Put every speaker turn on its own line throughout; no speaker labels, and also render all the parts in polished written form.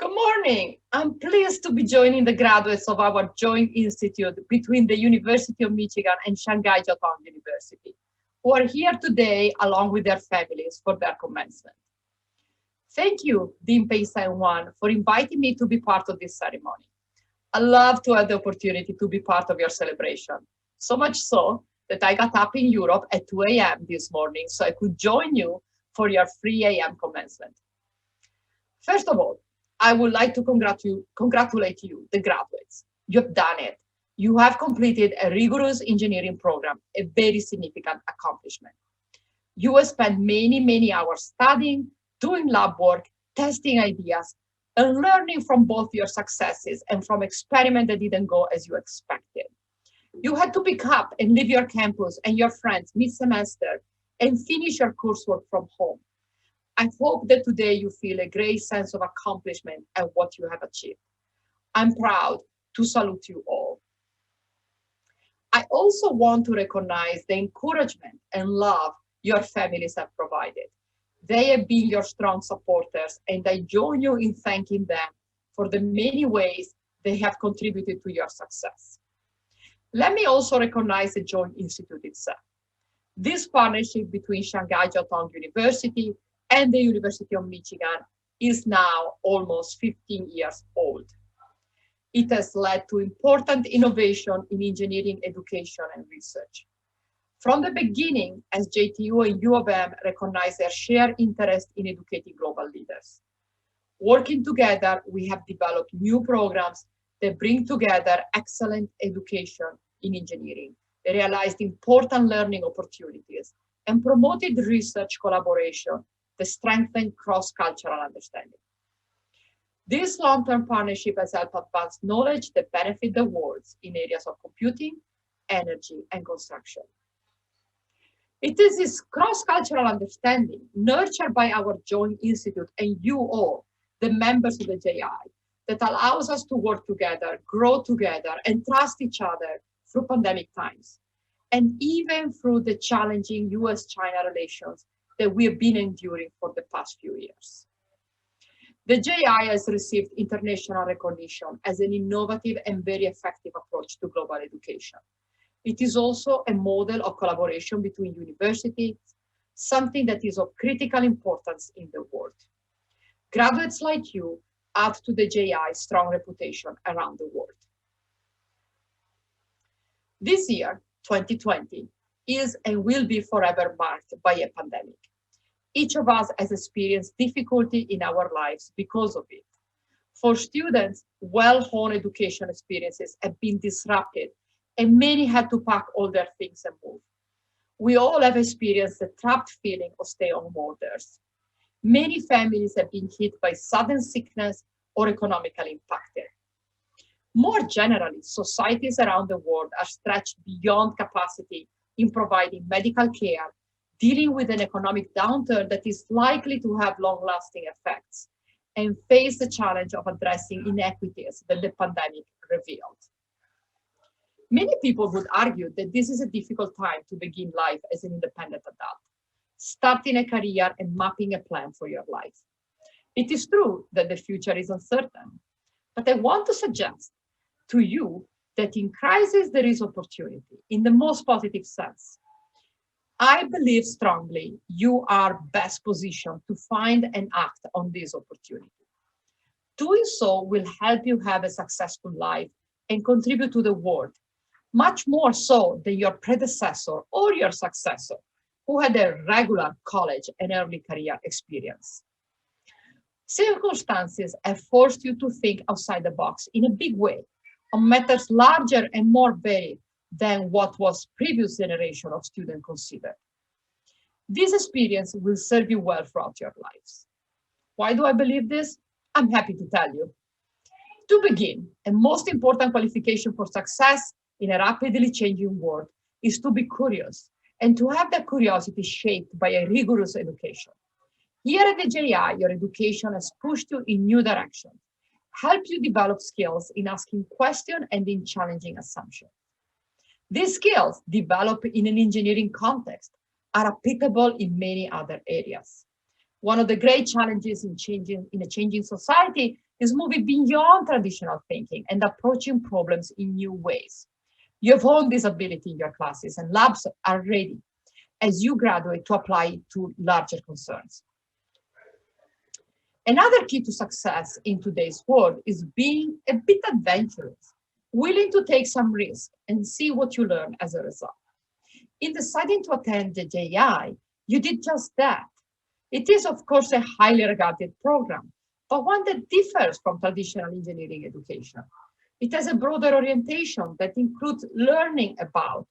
Good morning. I'm pleased to be joining the graduates of our joint institute between the University of Michigan and Shanghai Jiao Tong University, who are here today along with their families for their commencement. Thank you, Dean Pei San-Wan, for inviting me to be part of this ceremony. I love to have the opportunity to be part of your celebration, so much so that I got up in Europe at 2 a.m. this morning so I could join you for your 3 a.m. commencement. First of all, I would like to congratulate you, the graduates. You've done it. You have completed a rigorous engineering program, a very significant accomplishment. You have spent many hours studying, doing lab work, testing ideas, and learning from both your successes and from experiments that didn't go as you expected. You had to pick up and leave your campus and your friends mid-semester and finish your coursework from home. I hope that today you feel a great sense of accomplishment at what you have achieved. I'm proud to salute you all. I also want to recognize the encouragement and love your families have provided. They have been your strong supporters, and I join you in thanking them for the many ways they have contributed to your success. Let me also recognize the Joint Institute itself. This partnership between Shanghai Jiao Tong University and the University of Michigan is now almost 15 years old. It has led to important innovation in engineering education and research. From the beginning, SJTU and U of M recognized their shared interest in educating global leaders. Working together, we have developed new programs that bring together excellent education in engineering. They realized important learning opportunities and promoted research collaboration to strengthen cross-cultural understanding. This long-term partnership has helped advance knowledge that benefit the world in areas of computing, energy, and construction. It is this cross-cultural understanding nurtured by our joint institute and you all, the members of the JI, that allows us to work together, grow together, and trust each other through pandemic times, and even through the challenging US-China relations that we have been enduring for the past few years. The JI has received international recognition as an innovative and very effective approach to global education. It is also a model of collaboration between universities, something that is of critical importance in the world. Graduates like you add to the JI's strong reputation around the world. This year, 2020, is and will be forever marked by a pandemic. Each of us has experienced difficulty in our lives because of it. For students, well-honed education experiences have been disrupted and many had to pack all their things and move. We all have experienced the trapped feeling of stay-at-home orders. Many families have been hit by sudden sickness or economically impacted. More generally, societies around the world are stretched beyond capacity in providing medical care, dealing with an economic downturn that is likely to have long-lasting effects, and face the challenge of addressing inequities that the pandemic revealed. Many people would argue that this is a difficult time to begin life as an independent adult, starting a career and mapping a plan for your life. It is true that the future is uncertain, but I want to suggest to you that in crisis there is opportunity in the most positive sense. I believe strongly you are best positioned to find and act on this opportunity. Doing so will help you have a successful life and contribute to the world, much more so than your predecessor or your successor, who had a regular college and early career experience. Circumstances have forced you to think outside the box in a big way on matters larger and more varied than what was previous generation of students considered. This experience will serve you well throughout your lives. Why do I believe this? I'm happy to tell you. To begin, a most important qualification for success in a rapidly changing world is to be curious and to have that curiosity shaped by a rigorous education. Here at the JI, your education has pushed you in new directions, helped you develop skills in asking questions and in challenging assumptions. These skills, developed in an engineering context, are applicable in many other areas. One of the great challenges in a changing society is moving beyond traditional thinking and approaching problems in new ways. You have honed this ability in your classes, and labs are ready as you graduate to apply it to larger concerns. Another key to success in today's world is being a bit adventurous, willing to take some risk and see what you learn as a result. In deciding to attend the JI, you did just that. It is, of course, a highly regarded program, but one that differs from traditional engineering education. It has a broader orientation that includes learning about,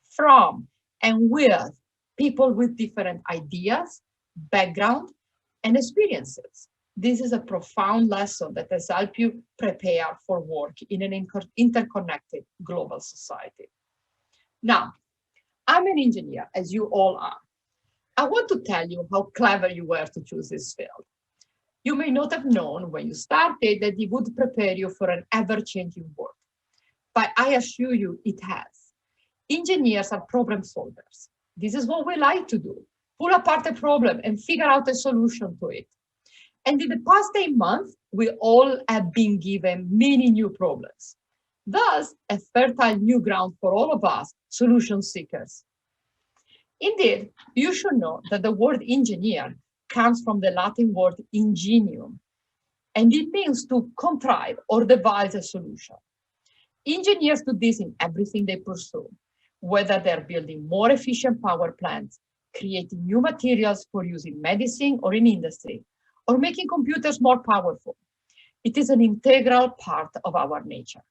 from, and with people with different ideas, background, and experiences. This is a profound lesson that has helped you prepare for work in an interconnected global society. Now, I'm an engineer, as you all are. I want to tell you how clever you were to choose this field. You may not have known when you started that it would prepare you for an ever-changing world, but I assure you it has. Engineers are problem solvers. This is what we like to do, pull apart a problem and figure out a solution to it. And in the past 8 months, we all have been given many new problems. Thus, a fertile new ground for all of us, solution seekers. Indeed, you should know that the word engineer comes from the Latin word ingenium, and it means to contrive or devise a solution. Engineers do this in everything they pursue, whether they're building more efficient power plants, creating new materials for use in medicine or in industry, or making computers more powerful. It is an integral part of our nature.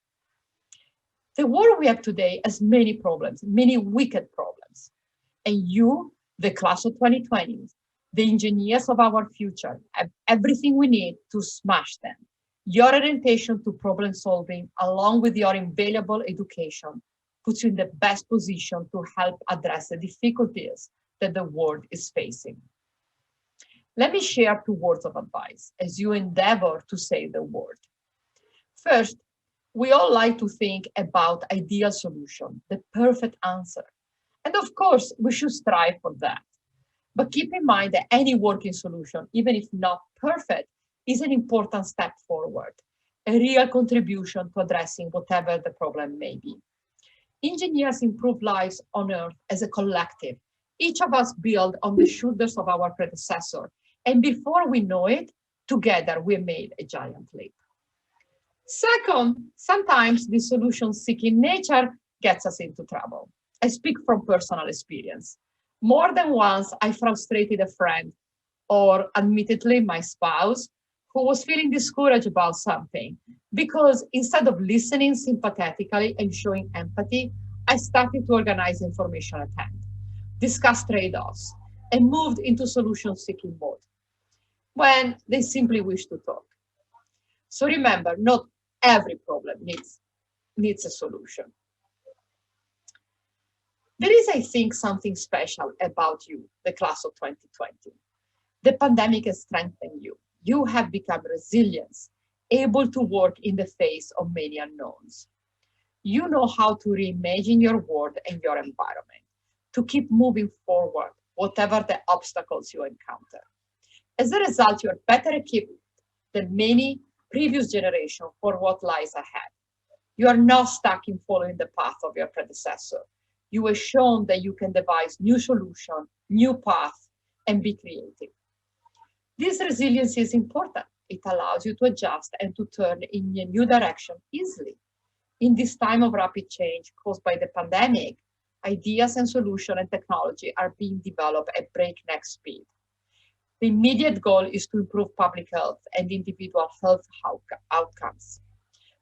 The world we have today has many problems, many wicked problems. And you, the class of 2020, the engineers of our future, have everything we need to smash them. Your orientation to problem solving, along with your invaluable education, puts you in the best position to help address the difficulties that the world is facing. Let me share 2 words of advice as you endeavor to save the world. First, we all like to think about ideal solution, the perfect answer. And of course, we should strive for that. But keep in mind that any working solution, even if not perfect, is an important step forward, a real contribution to addressing whatever the problem may be. Engineers improve lives on Earth as a collective. Each of us build on the shoulders of our predecessor. And before we know it, together we made a giant leap. Second, sometimes the solution-seeking nature gets us into trouble. I speak from personal experience. More than once, I frustrated a friend, or admittedly my spouse, who was feeling discouraged about something, because instead of listening sympathetically and showing empathy, I started to organize information at hand, discuss trade-offs, and moved into solution-seeking mode, when they simply wish to talk. So remember, not every problem needs a solution. There is, I think, something special about you, the class of 2020. The pandemic has strengthened you. You have become resilient, able to work in the face of many unknowns. You know how to reimagine your world and your environment, to keep moving forward, whatever the obstacles you encounter. As a result, you are better equipped than many previous generations for what lies ahead. You are not stuck in following the path of your predecessor. You have shown that you can devise new solutions, new paths, and be creative. This resilience is important. It allows you to adjust and to turn in a new direction easily. In this time of rapid change caused by the pandemic, ideas and solutions and technology are being developed at breakneck speed. The immediate goal is to improve public health and individual health outcomes.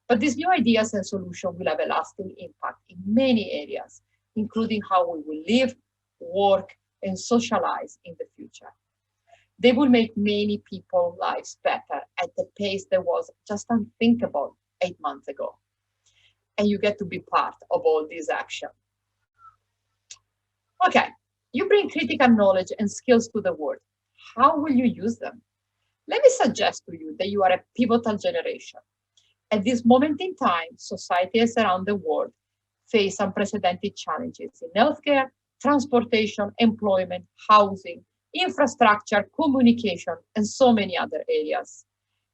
But these new ideas and solutions will have a lasting impact in many areas, including how we will live, work, and socialize in the future. They will make many people's lives better at the pace that was just unthinkable 8 months ago. And you get to be part of all this action. Okay, you bring critical knowledge and skills to the world. How will you use them? Let me suggest to you that you are a pivotal generation. At this moment in time, societies around the world face unprecedented challenges in healthcare, transportation, employment, housing, infrastructure, communication, and so many other areas.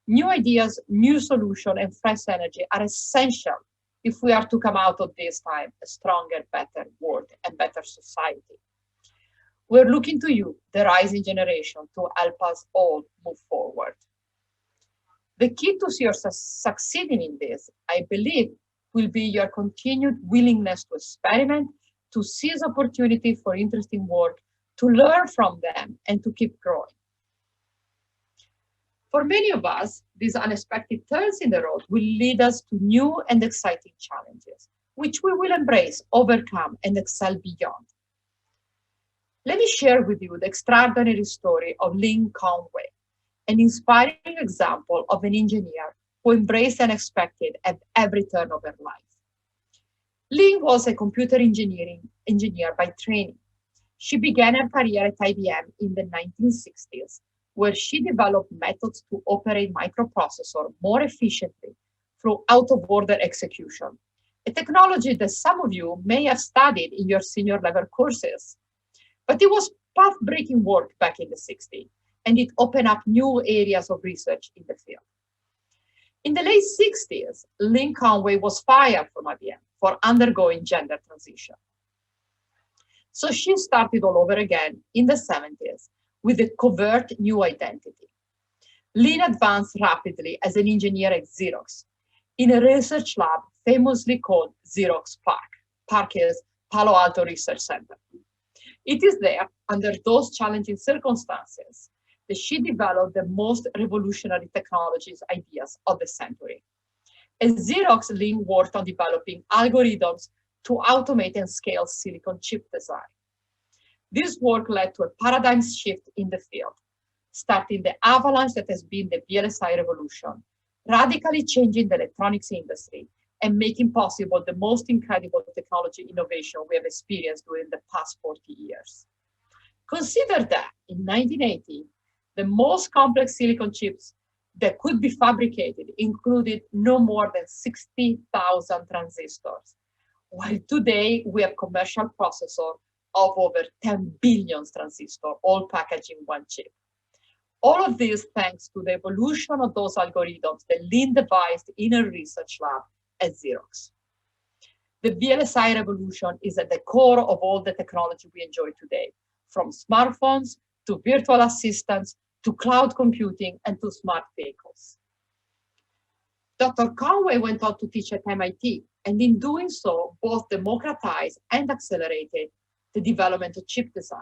New ideas, new solutions, and fresh energy are essential if we are to come out of this time a stronger, better world and better society. We're looking to you, the rising generation, to help us all move forward. The key to your succeeding in this, I believe, will be your continued willingness to experiment, to seize opportunity for interesting work, to learn from them, and to keep growing. For many of us, these unexpected turns in the road will lead us to new and exciting challenges, which we will embrace, overcome, and excel beyond. Let me share with you the extraordinary story of Lynn Conway, an inspiring example of an engineer who embraced the unexpected at every turn of her life. Lynn was a computer engineer by training. She began her career at IBM in the 1960s, where she developed methods to operate microprocessors more efficiently through out-of-order execution, a technology that some of you may have studied in your senior level courses. But it was path-breaking work back in the 60s, and it opened up new areas of research in the field. In the late 60s, Lynn Conway was fired from IBM for undergoing gender transition. So she started all over again in the 70s with a covert new identity. Lynn advanced rapidly as an engineer at Xerox in a research lab famously called Xerox PARC, Parker's Palo Alto Research Center. It is there, under those challenging circumstances, that she developed the most revolutionary technologies ideas of the century. At Xerox, Lynn worked on developing algorithms to automate and scale silicon chip design. This work led to a paradigm shift in the field, starting the avalanche that has been the VLSI revolution, radically changing the electronics industry and making possible the most incredible technology innovation we have experienced during the past 40 years. Consider that in 1980, the most complex silicon chips that could be fabricated included no more than 60,000 transistors, while today we have commercial processors of over 10 billion transistors, all packaged in one chip. All of this thanks to the evolution of those algorithms that Lynn devised in her research lab at Xerox. The VLSI revolution is at the core of all the technology we enjoy today, from smartphones to virtual assistants to cloud computing and to smart vehicles. Dr. Conway went on to teach at MIT, and in doing so, both democratized and accelerated the development of chip design.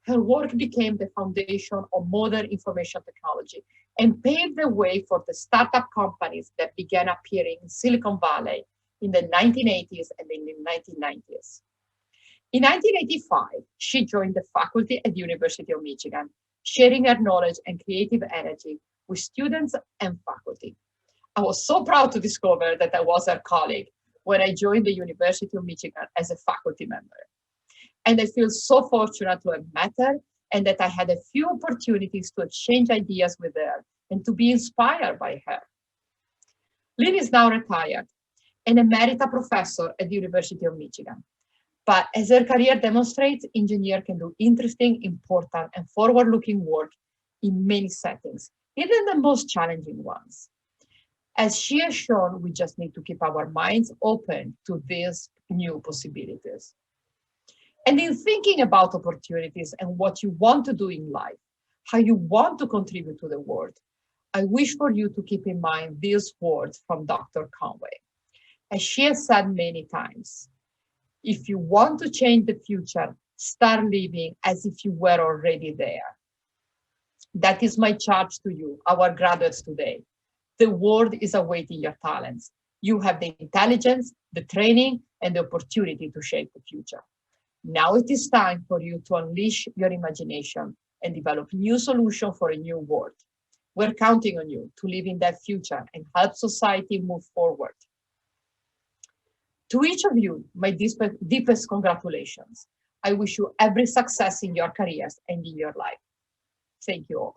Her work became the foundation of modern information technology and paved the way for the startup companies that began appearing in Silicon Valley in the 1980s and in the 1990s. In 1985, she joined the faculty at the University of Michigan, sharing her knowledge and creative energy with students and faculty. I was so proud to discover that I was her colleague when I joined the University of Michigan as a faculty member. And I feel so fortunate to have met her and that I had a few opportunities to exchange ideas with her and to be inspired by her. Lynn is now retired and emerita professor at the University of Michigan. But as her career demonstrates, engineers can do interesting, important, and forward-looking work in many settings, even the most challenging ones. As she has shown, we just need to keep our minds open to these new possibilities. And in thinking about opportunities and what you want to do in life, how you want to contribute to the world, I wish for you to keep in mind these words from Dr. Conway. As she has said many times, if you want to change the future, start living as if you were already there. That is my charge to you, our graduates today. The world is awaiting your talents. You have the intelligence, the training, and the opportunity to shape the future. Now it is time for you to unleash your imagination and develop new solutions for a new world. We're counting on you to live in that future and help society move forward. To each of you, my deepest congratulations. I wish you every success in your careers and in your life. Thank you all.